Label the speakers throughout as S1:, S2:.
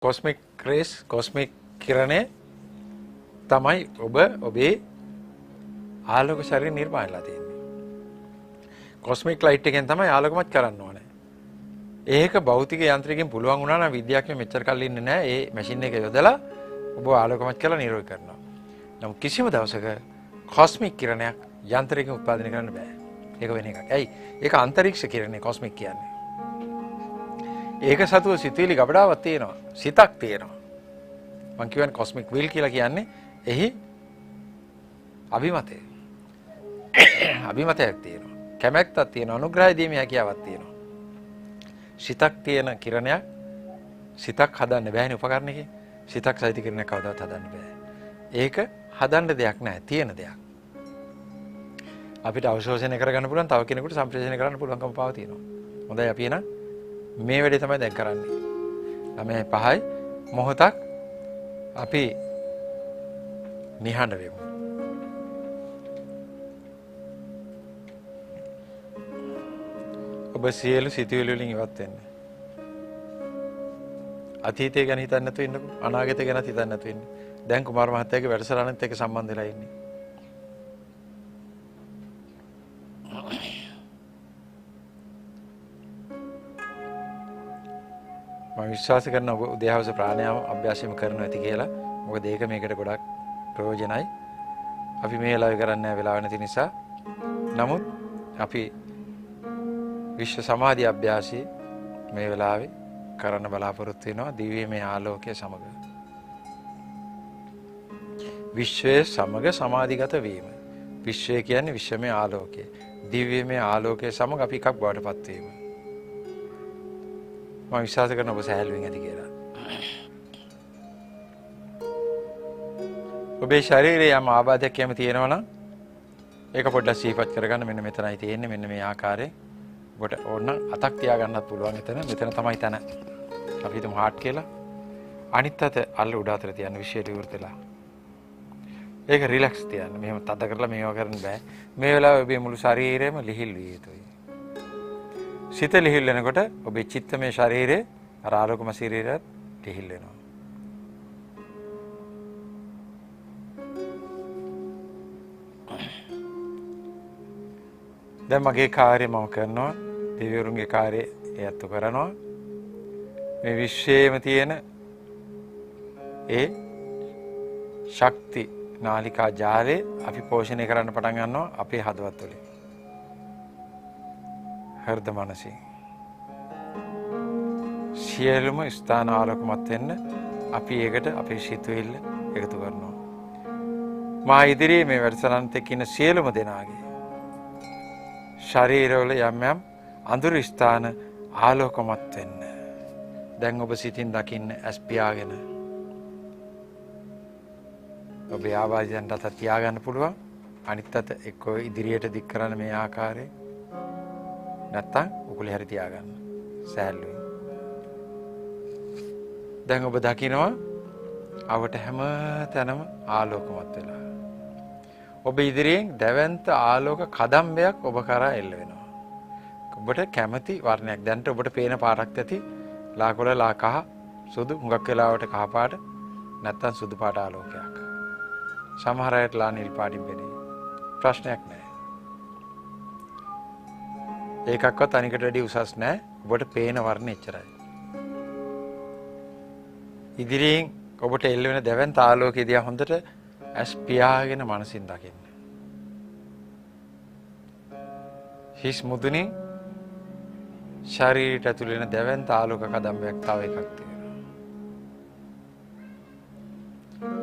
S1: Cosmic raise cosmic කිරණය තමයි ඔබේ ආලෝක ශරීරය නිර්මාණය වෙලා තියෙන්නේ. කොස්මික් ලයිට් එකෙන් තමයි ආලෝකමත් කරන්න ඕනේ. ඒක භෞතික යාන්ත්‍රිකයෙන් පුළුවන් වුණා නම් විද්‍යාඥයෝ මෙච්චර කල් ඉන්නේ නැහැ. ඒ මැෂින් එක යොදලා ඔබ ආලෝකමත් කරලා නිරෝධ කරනවා. නමුත් කිසිම දවසක කොස්මික් කිරණයක් යාන්ත්‍රිකයෙන් උත්පාදනය කරන්න බෑ. ඒක වෙන එකක්. ඇයි? ඒක අන්තරීක්ෂ කිරණේ කොස්මික් කියන්නේ. ඒක සතුව සිතුවිලි ගබඩාවක් තියෙනවා. සිතක් තියෙනවා. මම කියන්නේ කොස්මික් වීල් කියලා කියන්නේ එහි අභිමතය. අභිමතයක් තියෙනවා. කැමැත්තක් තියෙනවා. අනුග්‍රහය දීමේ හැකියාවක් තියෙනවා. සිතක් තියෙන කිරණයක් සිතක් හදන්න බෑනේ උපකරණයකින්. සිතක් සහිත කිරණයක් කවදාවත් හදන්න බෑ. ඒක හදන්න දෙයක් නෑ. තියෙන දෙයක්. අපිට අවශෝෂණය කරගන්න පුළුවන් තව කෙනෙකුට සම්ප්‍රේෂණය කරන්න පුළුවන්කම පාව තියෙනවා. හොඳයි අපි එහෙනම් මේ වැඩේ තමයි දැන් කරන්නේ. ළමයි 5යි මොහොතක් අපි නිහඬ වෙමු. ඔබ සියලු සිතුවිලි වලින් ඉවත් වෙන්න. අතීතය ගැන හිතන්න නැතුව ඉන්නකෝ. අනාගතය ගැන හිතන්න නැතුව ඉන්න. දැන් කුමාර මහත්තයාගේ වැඩසටහනත් එක්ක සම්බන්ධ වෙලා ඉන්නේ. මම විශ්වාස කරනවා ඔබ උදේ හවස ප්‍රාණායාම අභ්‍යාසයම කරනවා ඇති කියලා. මොකද ඒක මේකට ගොඩක් ප්‍රයෝජනයි. අපි මේ වෙලාවේ කරන්නේ නැහැ වෙලාව නැති නිසා. නමුත් අපි විශ්ව සමාධි අභ්‍යාසය මේ වෙලාවේ කරන්න බලාපොරොත්තු වෙනවා දිව්‍යමය ආලෝකයේ සමග. විශ්වයේ සමග සමාධිගත වීම. විශ්වය කියන්නේ විශ්වමය ආලෝකය. දිව්‍යමය ආලෝකයේ සමග අපි එකක් බවට පත් වීම. මම විශ්වාස කරනවා ඔබ සහැල්ලුවෙන් ඇති කියලා. ඔබේ ශරීරයේ යම් ආබාධයක් එහෙම තියෙනවා නම් ඒක පොඩ්ඩක් සිහිපත් කරගන්න. මෙන්න මෙතනයි තියෙන්නේ. මෙන්න මේ ආකාරයෙන් ඔබට ඕන අතක් තියාගන්නත් පුළුවන්. මෙතන තමයි තන. අපි හිතමු හાર્ට් කියලා. අනිත් අත අල්ල උඩ අතට තියන්න විශ්වයට විවෘත වෙලා. ඒක රිලැක්ස් තියන්න. මෙහෙම තද කරලා මේවා කරන්න බෑ. මේ වෙලාවේ ඔබේ මුළු ශරීරයම ලිහිල් විය යුතුයි. සිත ලිහිල් වෙනකොට ඔබේ චිත්තමය ශරීරයේ අර ආලෝකම ශරීරයත් ලිහිල් වෙනවා. දැන් මගේ කාර්යය මම කරනවා. දෙවිවරුන්ගේ කාර්යය එයත් කරනවා. මේ විශ්වයේම තියෙන ඒ ශක්ති නාලිකා ජාලය අපි පෝෂණය කරන්න පටන් ගන්නවා අපේ හදවත් වලින්. හෘද මනසින් සියලුම ස්ථාන ආලෝකමත් වෙන්න අපි ඒකට අපේ සිතුවිල්ල එකතු කරනවා. මා ඉදිරියේ මේ වැඩසටහනත් එක්ක ඉන්න සියලුම දෙනාගේ ශරීරවල යම් යම් අඳුරු ස්ථාන ආලෝකමත් වෙන්න. දැන් ඔබ සිතින් දකින්න ඇස් පියාගෙන ඔබේ ආවාදයන්ට අත තියාගන්න පුළුවන්. අනිත් අත එක්ක ඉදිරියට දික් කරන මේ ආකාරයෙන් නැත්තම් උකුලේ හරි තියාගන්න. සෑහලුයි. දැන් ඔබ දකිනවා අවට හැම තැනම ආලෝකමත් වෙලා. ඔබ ඉදිරියෙන් දැවැන්ත ආලෝක කදම්බයක් ඔබ කරා එල්ල වෙනවා. ඔබට කැමති වර්ණයක්. දැන්ට ඔබට පේන පාටක් ඇති. ලාකොළ ලා කහ සුදු හුඟක් වෙලාවට කහ පාට නැත්තම් සුදු පාට ආලෝකයක්. සමහර අයට ලා නිල් පාටින් පෙනේ. ප්‍රශ්නයක් නැහැ. ඒකක්වත් අනිකට වැඩි උසස් නැහැ. ඔබට පේන වර්ණ එච්චරයි. ඉදිරියෙන් ඔබට එල්ල වෙන දැවැන්ත ආලෝකය දිහා හොඳට ඇස් පියාගෙන මනසින් දකින්න. හිස් මුදුනේ ශරීරයට ඇතුළේ වෙන දැවැන්ත ආලෝක කදම්බයක් තව එකක් තියෙනවා.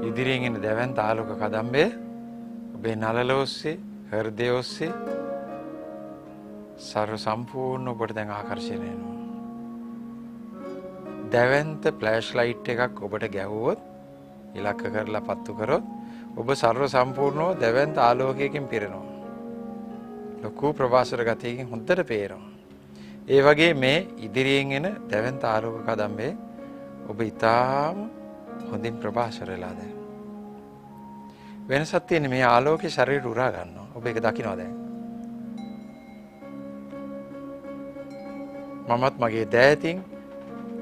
S1: ඉදිරියෙන් එන දැවැන්ත ආලෝක කදම්බය ඔබේ නළල ඔස්සේ හෘදය ඔස්සේ සර්ව සම්පූර්ණ ඔබට දැන් ආකර්ෂණය වෙනවා. දැවැන්ත ෆ්ලෑෂ් ලයිට් එකක් ඔබට ගැහුවොත් ඉලක්ක කරලා පත්තු කරොත් ඔබ සර්ව සම්පූර්ණව දැවැන්ත ආලෝකයකින් පිරෙනවා. ලොකු ප්‍රභාස්වර ගතියකින් හොඳට පේනවා. ඒ වගේ මේ ඉදිරියෙන් එන දැවැන්ත ආලෝක කදම්බේ ඔබ ඉතාම හොඳින් ප්‍රභාස්වර වෙලා දැන්. වෙනසක් තියෙන්නේ මේ ආලෝකයේ ශරීරය උරා ගන්නවා. ඔබ ඒක දකිනවා දැන්. මමත් මගේ දෑතින්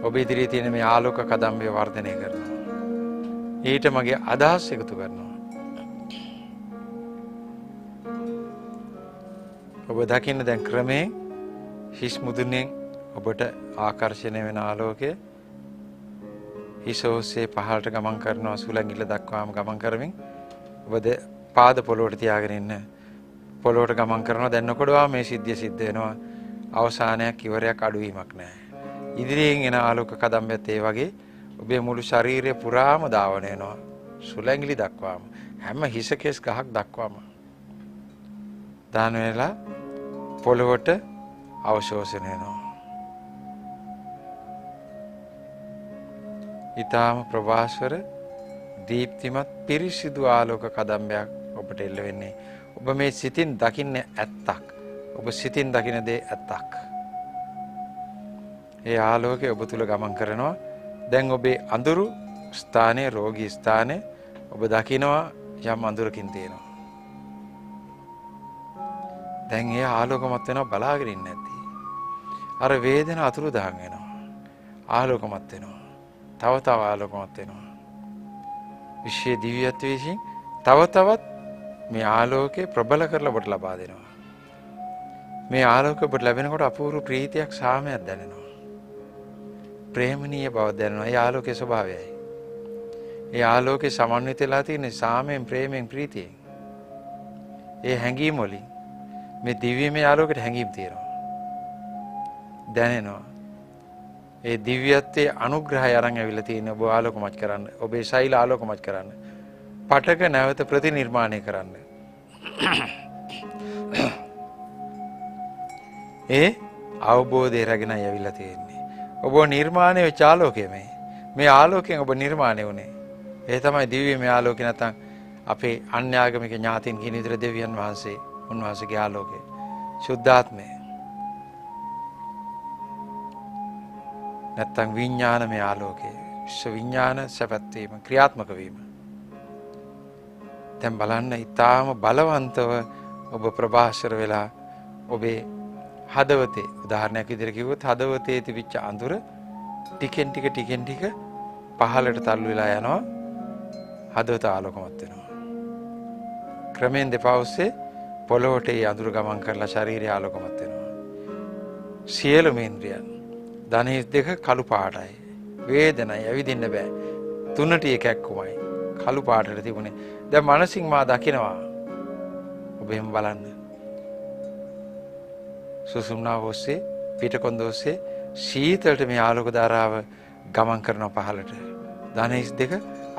S1: ඔබ ඉදිරියේ තියෙන මේ ආලෝක කදම්බය වර්ධනය කරනවා. ඊට මගේ අදහස් එකතු කරනවා. ඔබ දකින්න දැන් ක්‍රමයෙන් හිස් මුදුනේ ඔබට ආකර්ෂණය වෙන ආලෝකය හිස ඔස්සේ පහළට ගමන් කරනවා, සුළඟිල්ල දක්වාම ගමන් කරමින් ඔබ පාද පොළොවට තියාගෙන ඉන්න. පොළොවට ගමන් කරනවා. දැන් නොකඩවා මේ සිද්ධිය සිද්ධ වෙනවා. අවසානයක් ඉවරයක් අඩුවීමක් නැහැ. ඉදිරියෙන් එන ආලෝක කදම්බයත් ඒ වගේ ඔබේ මුළු ශරීරය පුරාම ධාවන වෙනවා. සුළඟිලි දක්වාම හැම හිස කෙස් ගහක් දක්වාම දාන වෙලා පොළොවට අවශෝෂණය වෙනවා. ඊටාම ප්‍රභාස්වර දීප්තිමත් පිරිසිදු ආලෝක කදම්බයක් ඔබට එල්ල වෙන්නේ. ඔබ මේ සිතින් දකින්නේ ඇත්තක්. ඔබ සිතින් දකින දේ ඇත්තක්. ඒ ආලෝකය ඔබ තුල ගමන් කරනවා. දැන් ඔබේ අඳුරු ස්ථානයේ, රෝගී ස්ථානයේ ඔබ දකිනවා යම් අඳුරකින් තියෙනවා. දැන් ඒ ආලෝකමත් වෙනවා, බලාගෙන ඉන්නේ නැති. අර වේදන අතුරුදහන් වෙනවා. ආලෝකමත් වෙනවා. තව තව ආලෝකමත් වෙනවා. විශ්ව දිව්‍යත්වයේ විසින් තව තවත් මේ ආලෝකේ ප්‍රබල කරලා ඔබට ලබා දෙනවා. මේ ආලෝකය ඔබට ලැබෙනකොට අපූර්ව ප්‍රීතියක්, සාමයක් දැනෙනවා. ප්‍රේමණීය බව දැනෙනවා. ඒ ආලෝකයේ ස්වභාවයයි. ඒ ආලෝකේ සමන්විත වෙලා තියෙන සාමයෙන්, ප්‍රේමයෙන්, ප්‍රීතියෙන්. ඒ හැඟීම් වලින් මේ දිව්‍යමය ආලෝකයට හැඟීම් තියෙනවා. දැනෙනවා. ඒ දිව්‍යත්වයේ අනුග්‍රහය අරන් ඇවිල්ලා තියෙන ඔබ ආලෝකමත් කරන්න. ඔබේ ශෛල ආලෝකමත් කරන්න. පටක නැවත ප්‍රතිනිර්මාණය කරන්න. ඒ අවබෝධය රැගෙන ඇවිල්ලා තියෙන්නේ. ඔබ නිර්මාණය වෙච්ච ආලෝකය මේ. මේ ආලෝකයෙන් ඔබ නිර්මාණය වුණේ. ඒ තමයි දිව්‍යමය ආලෝකය, නැත්නම් අපේ අන්‍යාගමික ඥාතින් කියන විදිහට දෙවියන් වහන්සේ, උන්වහන්සේගේ ආලෝකය. සුද්ධාත්මය. නැත්තම් විඥානමය ආලෝකය. විශ්ව විඥාන සැපත් වීම, ක්‍රියාත්මක වීම. දැන් බලන්න ඊටාම බලවන්තව ඔබ ප්‍රභාස්වර වෙලා ඔබේ හදවතේ, උදාහරණයක් විදිහට කිව්වොත් හදවතේ තිබිච්ච අඳුර ටිකෙන් ටික පහළට තල්ලු වෙලා යනවා. හදවත ආලෝකමත් වෙනවා. ක්‍රමෙන් දෙපා ඔස්සේ පොළොවට ඒ අඳුර ගමන් කරලා ශරීරය ආලෝකමත් වෙනවා. සියලුම ඉන්ද්‍රියන් ධනෙස් දෙක කළු පාටයි. වේදනයි, ඇවිදින්න බෑ. තුනට එකක්මයි. කළු පාටට තිබුණේ. දැන් මනසින් මා දකිනවා. ඔබ එහෙම බලන්න. සුසුම්නාව ඔස්සේ, පිටකොන්ද ඔස්සේ සීතලට මේ ආලෝක ධාරාව ගමන් කරනවා පහළට. ධනෙස් දෙක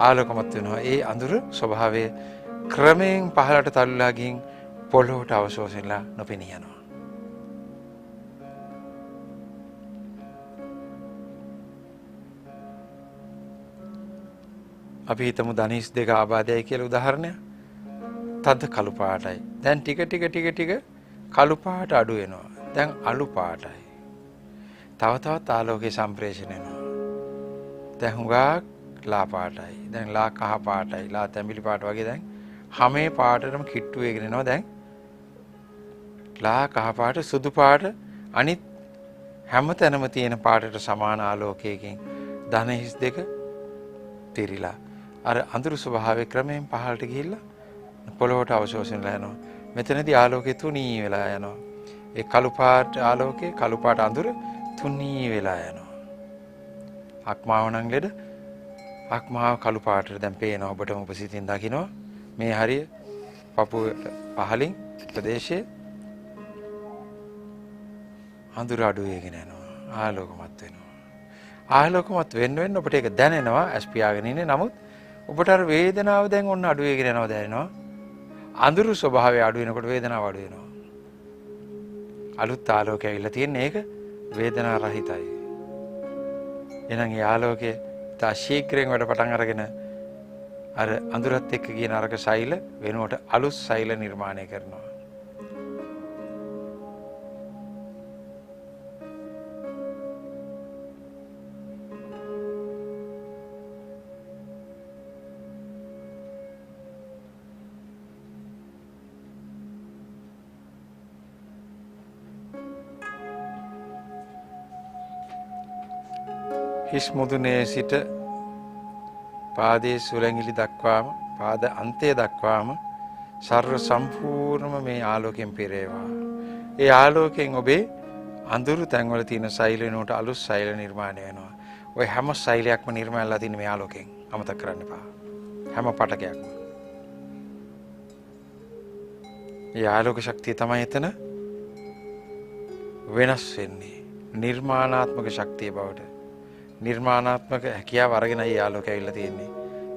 S1: ආලෝකමත් වෙනවා. ඒ අඳුර ස්වභාවය ක්‍රමයෙන් පහළට තල්ලලා ගින් පොළොවට අවශෝෂණලා නොපෙනී යනවා. අපි හිතමු ධනිස් දෙක ආබාධයයි කියලා උදාහරණයක්. තද කළු පාටයි. දැන් ටික කළු පාට අඩු වෙනවා. දැන් අලු පාටයි. තව තවත් ආලෝකයේ සම්ප්‍රේෂණය වෙනවා. දැන් හුඟක් ලා පාටයි. දැන් ලා කහ පාටයි. ලා තැඹිලි පාට වගේ දැන් හැමේ පාටටම කිට්ටු වෙගෙන එනවා. දැන් ලා කහ පාට, සුදු පාට, අනිත් හැම තැනම තියෙන පාටට සමාන ආලෝකයකින් ධනහිස් දෙක පිරීලා අර අඳුරු ස්වභාවයේ ක්‍රමයෙන් පහළට ගිහිල්ලා පොළොවට අවශෝෂණය වෙනවා. මෙතනදී ආලෝකය තුනී වෙලා යනවා. ඒ කළු පාට ආලෝකේ, කළු පාට අඳුර තුනී වෙලා යනවා. අක්මාව නම් ලෙඩ අක්මාව කළු පාටට දැන් පේනවා. ඔබටම උපසිතින් දකින්නවා. මේ හරිය පපුවට පහලින් ප්‍රදේශයේ අඳුර අඩු වෙගෙන යනවා. ආලෝකමත් වෙනවා. ආලෝකමත් වෙන්න ඔබට ඒක දැනෙනවා. ඇස් පියාගෙන ඉන්නේ. නමුත් ඔබට අර වේදනාව දැන් ඔන්න අඩු වෙගෙන යනවා දැනෙනවා. අඳුරු ස්වභාවය අඩු වෙනකොට වේදනාව අඩු වෙනවා. අලුත් ආලෝකය ඇවිල්ලා තියෙන්නේ ඒක වේදනා රහිතයි. එහෙනම් ඒ ආලෝකය තා ශීඝ්‍රයෙන් වැඩ පටන් අරගෙන අර අඳුරත් එක්ක කියන අරක සෛල වෙනුවට අලුත් සෛල නිර්මාණය කරනවා. හිස් මුදුනේ සිට පාදයේ සුලංගිලි දක්වාම පාද අන්තය දක්වාම සර්ව සම්පූර්ණම මේ ආලෝකයෙන් පිරේවා. ඒ ආලෝකයෙන් ඔබේ අඳුරු තැන්වල තියෙන සෛලෙනුට අලුත් සෛල නිර්මාණය වෙනවා. ඔය හැම සෛලයක්ම නිර්මාණය වෙලා තියෙන මේ ආලෝකයෙන්. අමතක කරන්න එපා. හැම පටකයක්ම. ඒ ආලෝක ශක්තිය තමයි එතන වෙනස් වෙන්නේ. නිර්මාණාත්මක ශක්තිය බවට. නිර්මාණාත්මක හැකියාව අරගෙන ඒ ආලෝකය ඇවිල්ලා තියෙන්නේ.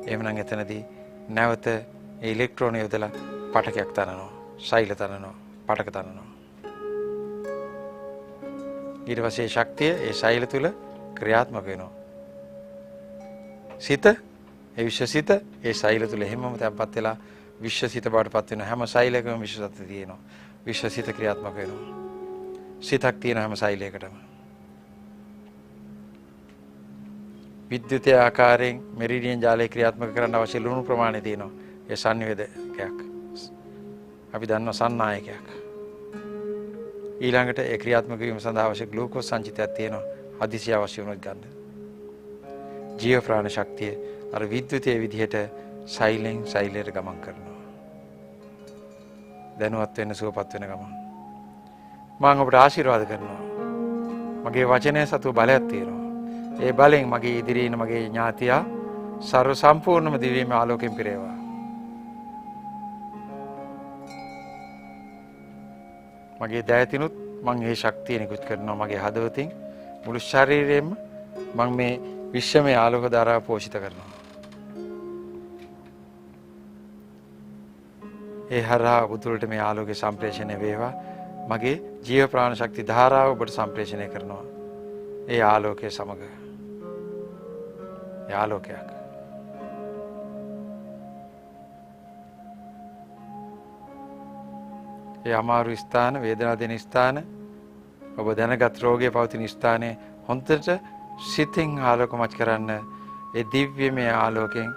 S1: එහෙමනම් එතනදී නැවත ඒ ඉලෙක්ට්‍රෝන යොදලා පටකයක් තනනවා. සෛල තනනවා. පටක තනනවා. ඊට පස්සේ ශක්තිය ඒ සෛල තුල ක්‍රියාත්මක වෙනවා. සිත ඒ විශ්වසිත ඒ සෛල තුල හැමම තැම්පත් වෙලා විශ්වසිත බවටපත් වෙන හැම සෛලයකම විශ්වසිත තියෙනවා. විශ්වසිත ක්‍රියාත්මක වෙනවා. සිතක් තියෙන හැම සෛලයකටම විද්‍යුතය ආකාරයෙන් මෙරිඩියන් ජාලය ක්‍රියාත්මක කරන්න අවශ්‍ය ලුණු ප්‍රමාණය තියෙනවා. ඒ සංවේදකයක්. අපි දන්නවා සන්නායකයක්. ඊළඟට ඒ ක්‍රියාත්මක වීම සඳහා අවශ්‍ය ග්ලූකෝස් සංචිතයක් තියෙනවා. හදිසිය අවශ්‍ය වුණොත් ගන්න. ජීව ප්‍රාණ ශක්තිය අර විද්‍යුතයේ විදිහට සෛලෙන් සෛලයට ගමන් කරනවා. දැනුවත් වෙන්න සුවපත් වෙන ගමන්. මම ඔබට ආශිර්වාද කරනවා. මගේ වචනය සතු බලයක් තියෙනවා. ඒ බලෙන් මගේ ඉදිරියේ ඉන්න මගේ ඥාතියා සර්ව සම්පූර්ණම දිව්‍යමය ආලෝකයෙන් පිරේවා. මගේ දෑතිනුත් මම මේ ශක්තිය නිකුත් කරනවා මගේ හදවතින් මුළු ශරීරයෙන්ම මම මේ විශ්වමය ආලෝක ධාරාව පෝෂිත කරනවා. ඒ හරහා උතුරට මේ ආලෝකය සම්ප්‍රේෂණය වේවා. මගේ ජීව ප්‍රාණ ශක්ති ධාරාව ඔබට සම්ප්‍රේෂණය කරනවා. ඒ ආලෝකය සමග ඒ ආලෝකයක් ඒ අමාරු ස්ථාන වේදනා දෙන ස්ථාන ඔබ දැනගත් රෝගයේ පවතින ස්ථානයේ හොන්දට සිතින් ආලෝකමත් කරන්න ඒ දිව්‍යමය ආලෝකයෙන්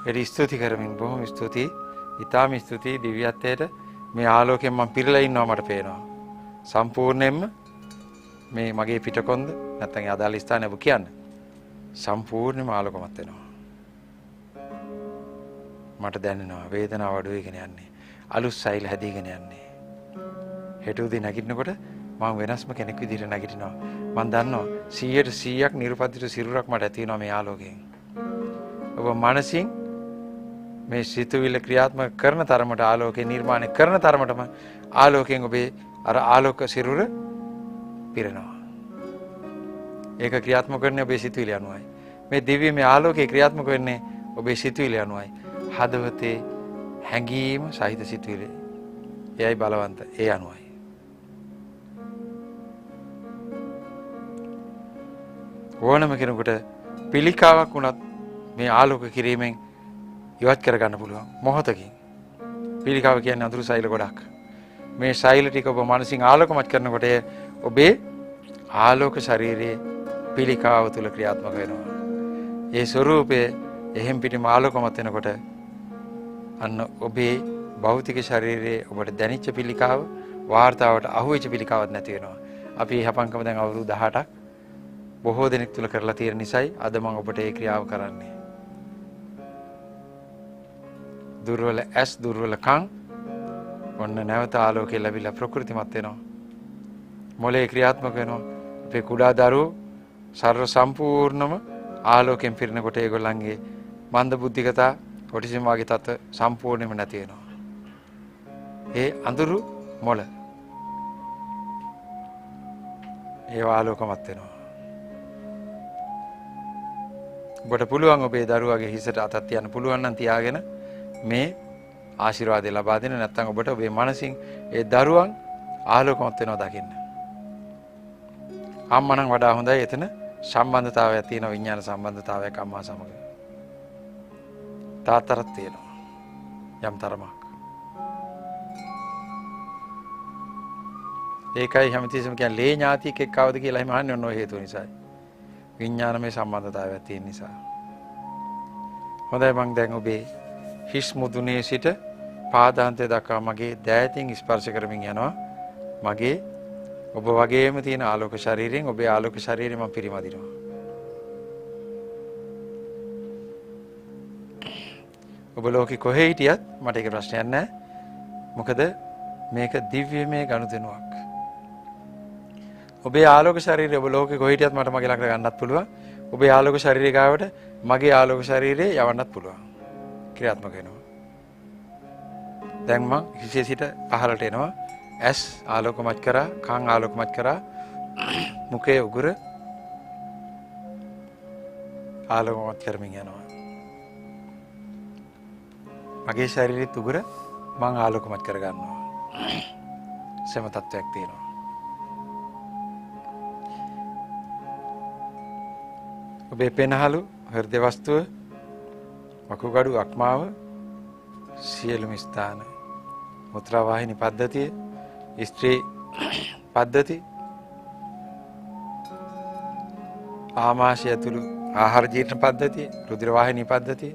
S1: එරි ස්තුති කරමින් බොහොම ස්තුතියි. ඊටාම ස්තුතියි දිව්‍යත්වයට මේ ආලෝකයෙන් මම පිරලා ඉන්නවා මට පේනවා. සම්පූර්ණයෙන්ම මේ මගේ පිටකොන්ද නැත්නම් ඒ අදාළ ස්ථානය ඔබ කියන්නේ සම්පූර්ණයෙන්ම ආලෝකමත් වෙනවා. මට දැනෙනවා වේදනාව අඩු වෙගෙන යන්නේ. අලුත් සෛල හැදීගෙන යන්නේ. හෙට උදේ නැගිටිනකොට මම වෙනස්ම කෙනෙක් විදිහට නැගිටිනවා. මම දන්නවා 100% නිර්පදිත සිරුරක් මට ඇති වෙනවා මේ ආලෝකයෙන්. ඔබ මනසින් මේ සිතුවිල්ල ක්‍රියාත්මක කරන තරමට ආලෝකේ නිර්මාණය කරන තරමටම ආලෝකයෙන් ඔබේ අර ආලෝක සිරුර පිරෙනවා. ඒක ක්‍රියාත්මක කරන්නේ ඔබේ සිතුවිලි අනුවයි. මේ දිව්‍යමය ආලෝකේ ක්‍රියාත්මක වෙන්නේ ඔබේ සිතුවිලි අනුවයි. හදවතේ හැඟීම සහිත සිතුවිලි. එයයි බලවන්ත. ඒ අනුවයි. ඕනම කෙනෙකුට පිළිකාවක් වුණත් මේ ආලෝක කිරීමෙන් ඉවත් කරගන්න පුළුවන් මොහොතකින්. පිළිකාව කියන්නේ අඳුරු සෛල ගොඩක්. මේ සෛල ටික ඔබ මනසින් ආලෝකමත් කරනකොට ඔබේ ආලෝක ශරීරයේ පිළිකාව තුල ක්‍රියාත්මක වෙනවා. ඒ ස්වરૂපයේ එහෙම් පිටිම ආලෝකමත් වෙනකොට අන්න ඔබේ භෞතික ශරීරයේ ඔබට දැනෙච්ච පිළිකාව වාර්තාවට අහුවෙච්ච පිළිකාවක් නැති වෙනවා. අපි හපංකම දැන් අවුරුදු 18ක් බොහෝ දෙනෙක් තුල කරලා තියෙන නිසායි අද මම ඔබට ඒ ක්‍රියාව කරන්නේ. දුර්වල ඇස් දුර්වල කන් ඔන්න නැවත ආලෝකය ලැබිලා ප්‍රകൃතිමත් වෙනවා. මොලේ ක්‍රියාත්මක වෙනවා. අපේ කුඩා දරුවෝ සර්ව සම්පූර්ණම ආලෝකයෙන් පිරෙනකොට ඒගොල්ලන්ගේ මන්ද බුද්ධිකතා ඔටිසම් වගේ තත්ත්ව සම්පූර්ණයෙන්ම නැති වෙනවා. ඒ අඳුරු මොළ ඒව ආලෝකමත් වෙනවා. ඔබට පුළුවන් ඔබේ දරුවාගේ හිසට අතක් තියන්න පුළුවන් නම් තියාගෙන මේ ආශිර්වාදය ලබා දෙන්න. නැත්නම් ඔබට ඔබේ මනසින් ඒ දරුවන් ආලෝකමත් වෙනවා දකින්න. අම්මා නම් වඩා හොඳයි. එතන සම්බන්ධතාවයක් තියෙනවා. විඥාන සම්බන්ධතාවයක් අම්මා සමග. තාත්තරත් තියෙනවා. යම් තරමක්. ඒකයි හැමතිස්සෙම කියන්නේ ලේ ඥාතියෙක් එක්කවද කියලා එහෙම අහන්නේ ඔන්න ඔය හේතුව නිසායි. විඥානමය සම්බන්ධතාවයක් තියෙන නිසා. හොඳයි මම දැන් ඔබේ හිස් මුදුනේ සිට පාදාන්තය දක්වා මගේ දෑතින් ස්පර්ශ කරමින් යනවා. මගේ ඔබ වගේම තියෙන ආලෝක ශරීරයෙන් ඔබේ ආලෝක ශරීරය මම පිරිමදිනවා. ඔබ ලෝකෙ කොහේ හිටියත් මට ඒක ප්‍රශ්නයක් නැහැ. මොකද මේක දිව්‍යමය ගනුදෙනුවක්. ඔබේ ආලෝක ශරීරය ඔබ ලෝකෙ කොහේ හිටියත් මට මගේ ළඟට ගන්නත් පුළුවන්. ඔබේ ආලෝක ශරීරය ගාවට මගේ ආලෝක ශරීරය යවන්නත් පුළුවන්. ක්‍රියාත්මක වෙනවා. දැන් මං හිසේ සිට පහළට එනවා. ඇස් ආලෝකමත් කරා, කන් ආලෝකමත් කරා, මුඛයේ උගුර ආලෝකමත් කරමින් යනවා. මගේ ශරීරයේ උගුර මං ආලෝකමත් කර ගන්නවා. සම තත්වයක් තියෙනවා. ඔබේ පෙනහළු, හෘද වස්තුව, වකුගඩු, අක්මාව, සියලුම ස්ථාන, මුත්‍රා වාහිනී පද්ධතිය, ස්ත්‍රී පද්ධති, ආමාශය ඇතුළු ආහාර ජීර්ණ පද්ධතිය, රුධිර වාහිනී පද්ධතිය,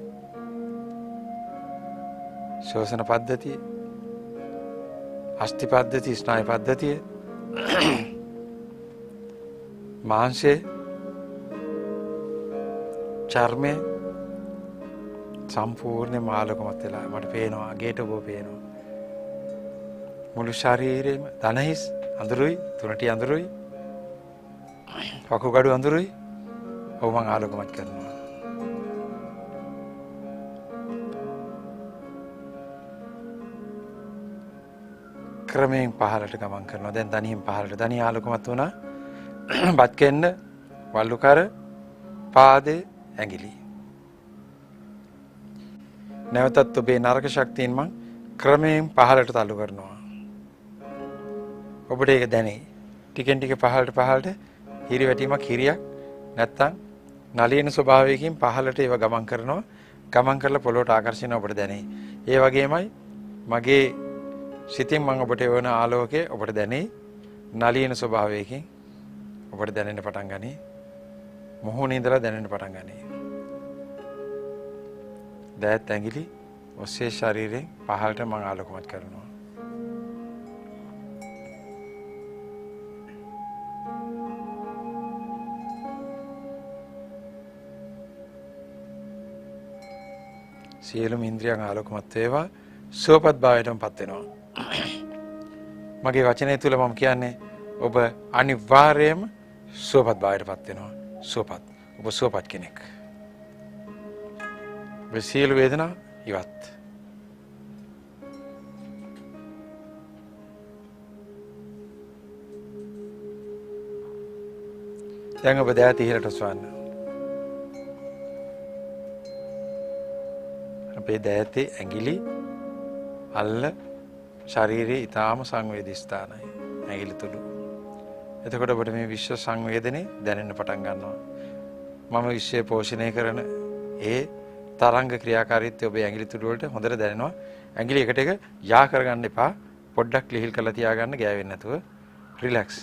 S1: ශෝෂණ පද්ධතිය, අස්ථි පද්ධතිය, ස්නායු පද්ධතිය, මාංශය, චර්මය සම්පූර්ණයෙන්ම ආලෝකමත් වෙලා මට පේනවා. අගේට ඔබ පේනවා. මුළු ශරීරෙම දනහිස් අඳුරුයි, තුනටි අඳුරුයි, වකුගඩු අඳුරුයි. ඔව් මං ආලෝකමත් කරනවා. ක්‍රමයෙන් පහළට ගමන් කරනවා. දැන් දණියෙන් පහළට. දණිය ආලෝකමත් වුණා. බත් කෙන්න, වල්ලුකර, පාදේ, ඇඟිලි. නැවතත් ඔබේ නරක ශක්තියෙන් මං ක්‍රමයෙන් පහළට තල්ලු කරනවා. ඔබට ඒක දැනේ. ටිකෙන් ටික පහළට හිරිවැටීමක්, හිරියක් නැත්තම් නලියන ස්වභාවයකින් පහළට ඒව ගමන් කරනවා. ගමන් කරලා පොළොවට ආකර්ෂණය ඔබට දැනේ. ඒ වගේමයි මගේ සිතින් මම ඔබට එවන ආලෝකය ඔබට දැනේ. නලියන ස්වභාවයකින් ඔබට දැනෙන්න පටන් ගනී. මොහොනේ ඉඳලා දැනෙන්න පටන් ගනී. දෑත් ඇඟිලි ඔස්සේ ශරීරයෙන් පහළට මම ආලෝකමත් කරනවා. සියලුම ඉන්ද්‍රියන් ආලෝකමත් වේවා. සුවපත් භාවයටම පත් වෙනවා. මගේ වචනය තුල මම කියන්නේ ඔබ අනිවාර්යයෙන්ම සුවපත් භාවයට පත් වෙනවා. සුවපත්. ඔබ සුවපත් කෙනෙක්. ඔබ සියලු වේදනා ඉවත්. දැන් ඔබ දෑත ඉහළට ඔසවන්න. අපේ දෑතේ ඇඟිලි අල්ල ශරීරයේ ඊටාම සංවේදී ස්ථානයි. ඇඟිලි තුඩු. එතකොට ඔබට මේ විශ්ව සංවේදනේ දැනෙන්න පටන් ගන්නවා. මම විශ්වය පෝෂණය කරන ඒ තරංග ක්‍රියාකාරීත්වය ඔබේ ඇඟිලි තුඩු වලට හොඳට දැනෙනවා. ඇඟිලි එකට එක යා කරගන්න එපා. පොඩ්ඩක් ලිහිල් කරලා තියාගන්න, ගෑවෙන්නේ නැතුව. රිලැක්ස්.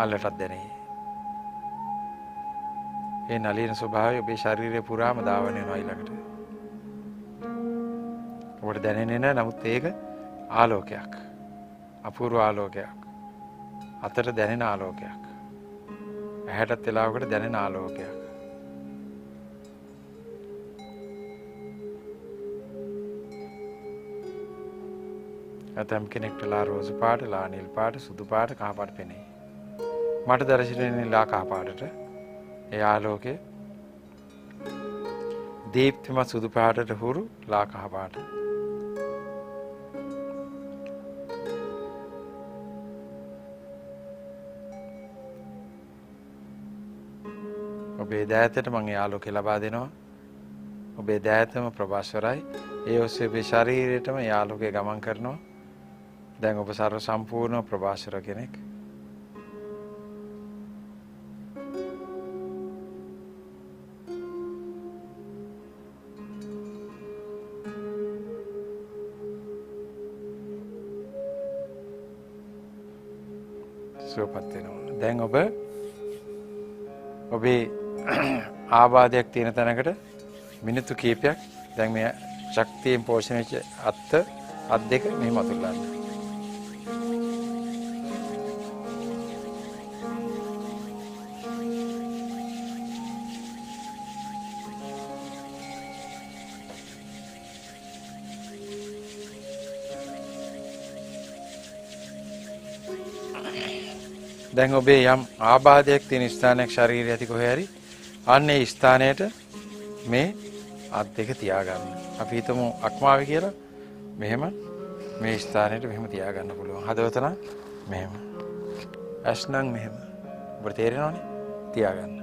S1: අල්ලටත් දැනේ. ඒ නලියන ස්වභාවය ඔබේ ශරීරය පුරාම ධාවනය වෙනවා ඊළඟට. ඔබට දැනෙන්නේ නැහැ, නමුත් ඒක ආලෝකයක්. අපූර්ව ආලෝකයක්. අතට දැනෙන ආලෝකයක්. ඇහැටත් වෙලාවකට දැනෙන ආලෝකයක්. ඇතම් කෙනෙක්ට ලා රෝස පාට, ලා නිල් පාට, සුදු පාට, කහ පාට පෙනේ. මට දැනෙන්නේ ලා කහ පාටට. ඒ ආලෝකය දීප්තිමත් සුදු පාටට හුරු ලා කහ පාට. ඔබේ දෑතට මම ඒ ආලෝකය ලබා දෙනවා. ඔබේ දෑතම ප්‍රභාස්වරයි. ඒ ඔස්සේ ඔබේ ශරීරයටම ඒ ආලෝකය ගමන් කරනවා. දැන් ඔබ සර්ව සම්පූර්ණ ප්‍රභාස්වර කෙනෙක්. සුවපත් වෙනවා. දැන් ඔබ ඔබේ ආබාධයක් තියෙන තැනකට මිනිත්තු කීපයක් දැන් මේ ශක්තියෙන් පෝෂණය වෙච්ච අත් දෙක මෙහෙම අතුල්ලන්න. දැන් ඔබේ යම් ආබාධයක් තියෙන ස්ථානයක් ශරීරය ඇති කොහේ හරි අන්නේ ස්ථානයට මේ අත් දෙක තියාගන්න. අපි හිතමු අක්මාවේ කියලා. මෙහෙම මේ ස්ථානයට මෙහෙම තියාගන්න පුළුවන්. හදවත නම් මෙහෙම. ඇස් නම් මෙහෙම. ඔබට තේරෙනවනේ? තියාගන්න.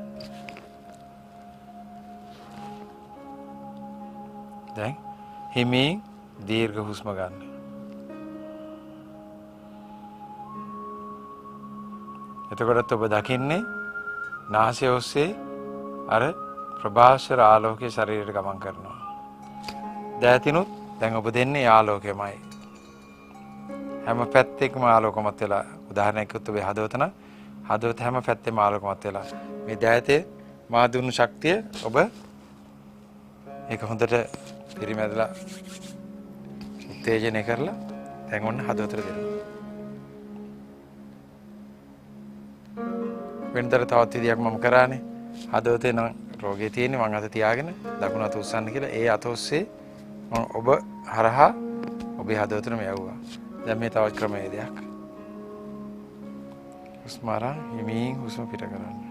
S1: දැන් හිමින් දීර්ඝ හුස්ම ගන්න. එතකොටත් ඔබ දකින්නේ නාසය ඔස්සේ අර ප්‍රභාස්වර ආලෝකයේ ශරීරයට ගමන් කරනවා. දෑතිනුත් දැන් ඔබ දෙන්නේ ආලෝකයමයි. හැම පැත්තෙකම ආලෝකමත් වෙලා උදාහරණයක් කිව්වොත් ඔබේ හදවත නම් හදවත හැම පැත්තෙම ආලෝකමත් වෙලා මේ දෑතේ මා දුන්නු ශක්තිය ඔබ ඒක හොඳට පිරිමැදලා උත්තේජනය කරලා දැන් ඔන්න හදවතට දෙනවා. වෙනතර තවත් විදියක් මම කරානේ. හදවතේ නම් රෝගේ තියෙන්නේ මං අත තියාගෙන දකුණු අත උස්සන්න කියලා ඒ අත ඔස්සේ මම ඔබ හරහා ඔබේ හදවතටම යවුවා. දැන් මේ තවත් ක්‍රමවේදයක්. හුස්ම අරන් හිමින් හුස්ම පිට කරන්න.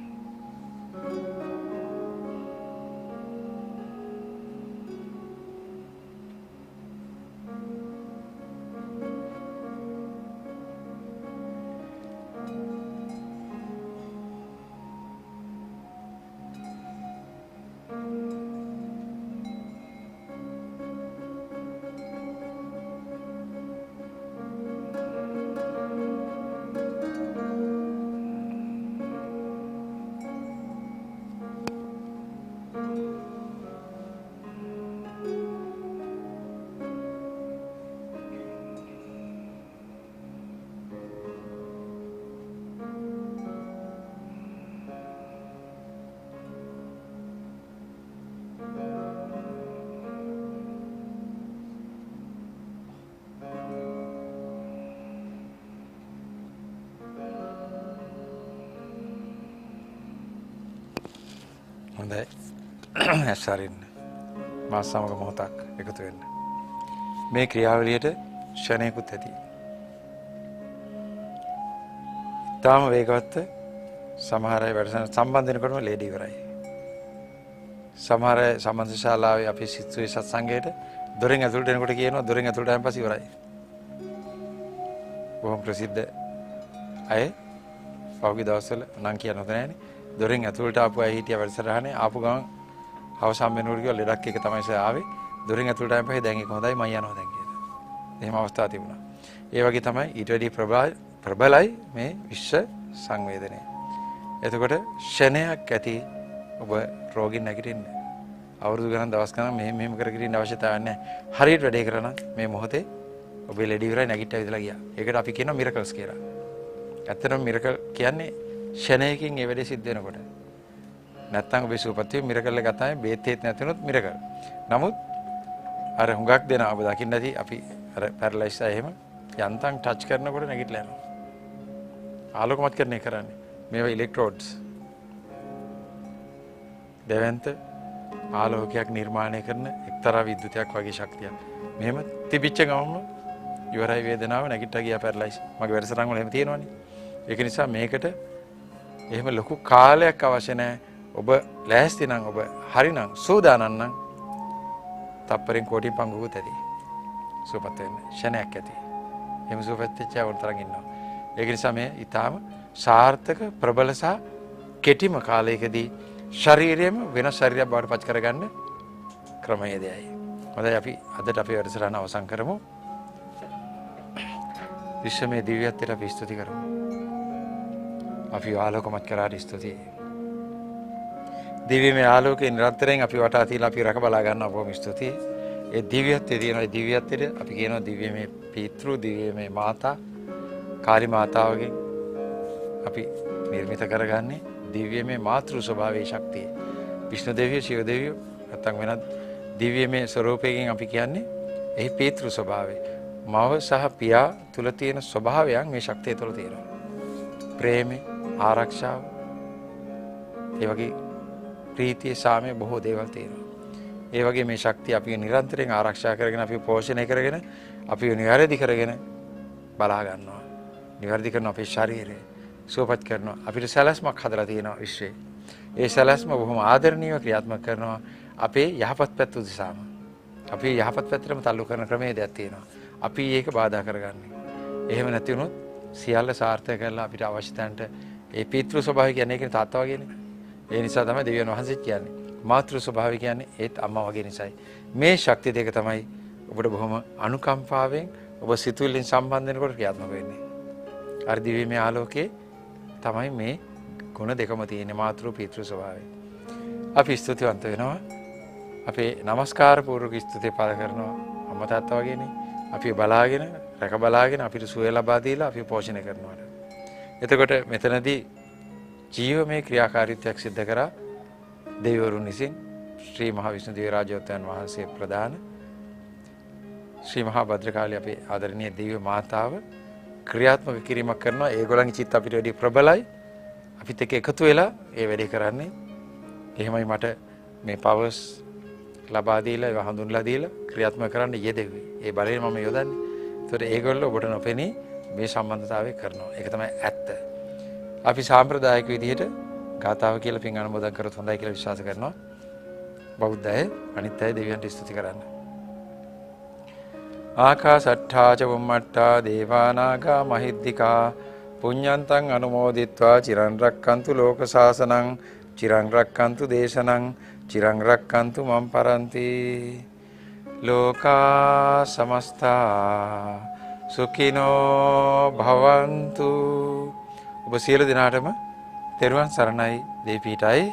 S1: හොඳයි. ඇස්සරින්න. මා සමග මොහොතක් එකතු වෙන්න. මේ ක්‍රියාවලියට ෂණයකුත් ඇති. තාම වේගවත් සමහර අය වැඩසටහන සම්බන්ධ වෙනකොටම ලේඩි ඉවරයි. සමහර අය සම්බන්ධ ශාලාවේ අපි සිත්සුවේ සත්සංගයට දොරෙන් ඇතුළට එනකොට කියනවා දොරෙන් ඇතුළට ආවන් පස්සේ ඉවරයි. බොහොම ප්‍රසිද්ධ අය පහුගිය දවස්වල නම් කියන්න හොඳ නැහැනේ. දොරෙන් ඇතුළට ආපු අය හිටිය වැඩසටහනේ ආපු ගමන් අවසන් වෙනකොට කිව්වා ලෙඩක් එක තමයි සර් ආවේ. දොරෙන් ඇතුළට ආවන් පස්සේ දැන් ඒක හොඳයි මම යනවා දැන් කියලා. එහෙම අවස්ථා තිබුණා. ඒ වගේ තමයි ඊට වැඩි ප්‍රබලයි මේ විශ්ව සංවේදනය. එතකොට ෂණයක් ඇති ඔබ රෝගින් නැගිටින්න. අවුරුදු ගණන් දවස් ගණන් මෙහෙම කරගෙන ඉන්න අවශ්‍යතාවයක් නැහැ. හරියට වැඩේ කරා නම් මේ මොහොතේ ඔබේ ලෙඩ ඉවරයි නැගිටලා විදලා ගියා. ඒකට අපි කියනවා මිරකල්ස් කියලා. ඇත්තටම මිරකල් කියන්නේ ෂණයකින් ඒ වැඩේ සිද්ධ වෙනකොට. නැත්තම් ඔබේ සුවපත් වීම මිරකල් එක තමයි බේත් හේත් නැතිනොත් මිරකල්. නමුත් අර හුඟක් දෙනා ඔබ දකින්න ඇති අපි අර පැරලයිස් අය එහෙම යන්තම් ටච් කරනකොට නැගිටලා යනවා. ආලෝකමත් කරන්නේ කරන්නේ. මේවා ඉලෙක්ට්‍රෝඩ්ස්. දෙවන්ත ආලෝකයක් නිර්මාණය කරන එක්තරා විද්‍යුතයක් වගේ ශක්තියක්. මෙහෙම තිබිච්ච ගමම ඉවරයි වේදනාව නැගිටලා ගියා පැරලයිස්. මගේ වැඩසටහන් වල එහෙම තියෙනවනේ. ඒක නිසා මේකට එහෙම ලොකු කාලයක් අවශ්‍ය නැහැ. ඔබ ලෑස්ති නම් ඔබ හරිනම් සූදානම් නම් තප්පරෙන් කෝටි පංගුකුත් ඇති. සුවපත් වෙන්න ෂණයක් ඇති. එහෙම සුවපත් වෙච්ච අය වතරක් ඉන්නවා. ඒක නිසා මේ ඊටාම සාර්ථක ප්‍රබල සහ කෙටිම කාලයකදී ශරීරයම වෙනස් ශරීරයක් බවට පත් කරගන්න ක්‍රමයේදයි. හොඳයි අපි අදට අපේ වැඩසටහන අවසන් කරමු. විශ්වමේ දිව්‍යත්වයට අපි ස්තුති කරමු. අපි ආලෝකමත් කරාට ස්තුතියි. දිව්‍යමය ආලෝකේ නිරන්තරයෙන් අපි වටා තියලා අපි රක බලා ගන්නවා බොහොම ස්තුතියි. ඒ දිව්‍යත්වයේ තියෙන ඒ දිව්‍යත්වයට අපි කියනවා දිව්‍යමය පීතෘ දිව්‍යමය මාතා කාලි මාතාවගෙන් අපි නිර්මිත කරගන්නේ දිව්‍යමය මාතෘ ස්වභාවයේ ශක්තිය. විෂ්ණු දෙවියෝ ශිව දෙවියෝ නැත්නම් වෙනත් දිව්‍යමය ස්වરૂපයකින් අපි කියන්නේ එහි පීතෘ ස්වභාවය. මව සහ පියා තුල තියෙන ස්වභාවයන් මේ ශක්තිය තුල තියෙනවා. ප්‍රේමය, ආරක්ෂාව, ඒ වගේ ප්‍රීතිය, සාමය බොහෝ දේවල් තියෙනවා. ඒ වගේ මේ ශක්තිය අපි නිරන්තරයෙන් ආරක්ෂා කරගෙන අපි පෝෂණය කරගෙන අපි නිවැරදි කරගෙන බලා ගන්නවා. නිවැරදි කරන අපේ ශරීරය සුවපත් කරනවා. අපිට සැලැස්මක් හදලා තියෙනවා විශ්වයේ. ඒ සැලැස්ම බොහොම ආදරණීයව ක්‍රියාත්මක කරනවා අපේ යහපත් පැත්ත උදෙසාම. අපි යහපත් පැත්තටම තල්ලු කරන ක්‍රමයේදයක් තියෙනවා. අපි ඒක බාධා කරගන්නේ. එහෙම නැති වුණොත් සියල්ල සාර්ථක කරලා අපිට අවශ්‍ය තැනට ඒ පීතෘ ස්වභාවය කියන්නේ ඒකනේ තාත්තා වගේනේ. ඒ නිසා තමයි දෙවියන් වහන්සේ කියන්නේ. මාතෘ ස්වභාවය කියන්නේ ඒත් අම්මා වගේ නිසායි. මේ ශක්තිය දෙක තමයි ඔබට බොහොම අනුකම්පාවෙන් ඔබ සිතුවිල්ලෙන් සම්බන්ධ වෙනකොට ක්‍රියාත්මක වෙන්නේ. අර දිව්‍යමය ආලෝකයේ තමයි මේ ගුණ දෙකම තියෙන්නේ මාතෘ පීතෘ ස්වභාවය. අපි ස්තුතිවන්ත වෙනවා. අපේ নমස්කාර පූර්වක ස්තුතිය පළ කරනවා අම්මා තාත්තා වගේනේ. අපි බලාගෙන රැක බලාගෙන අපිට සුවය ලබා දීලා අපි පෝෂණය කරනවා. එතකොට මෙතනදී ජීවමය ක්‍රියාකාරීත්වයක් සිද්ධ කරා දෙවිවරුන් විසින් ශ්‍රී මහා විෂ්ණු දේව රාජෝත්තමයන් වහන්සේ ප්‍රදාන ශ්‍රී මහා භද්‍රකාලී අපේ ආදරණීය දිව්‍ය මාතාව ක්‍රියාත්මක කිරීමක් කරනවා. ඒගොල්ලන්ගේ චිත්ත අපිට වැඩි ප්‍රබලයි. අපිත් එක්ක එකතු වෙලා ඒ වැඩේ කරන්නේ. එහෙමයි මට මේ පවර්ස් ලබා දීලා ඒවා හඳුන්ලා දීලා ක්‍රියාත්මක කරන්න යෙදෙව්වේ. ඒ බලය මම යොදන්නේ. ඒතකොට ඒගොල්ලෝ ඔබට නොපෙනී මේ සම්බන්ධතාවය කරනවා. ඒක තමයි ඇත්ත. අපි සාම්ප්‍රදායික විදිහට ගාතාව කියලා පින් අනුමෝදන් කරොත් හොඳයි කියලා විශ්වාස කරනවා. බෞද්ධ අය අනිත් අය දෙවියන්ට ස්තුති කරන්න. ආකාසට්ඨා ච වුම්මට්ඨා දේවානාගා මහිද්దికා පුඤ්ඤන්තං අනුමෝදිත්වා චිරන් රැක්කන්තු ලෝක සාසනං චිරන් රැක්කන්තු දේශනං චිරන් රැක්කන්තු මම් පරන්ති ලෝකා සමස්තා සුඛිනෝ භවන්තු. ඔබ සියලු දෙනාටම තෙරුවන් සරණයි. දෙවිපීඨයි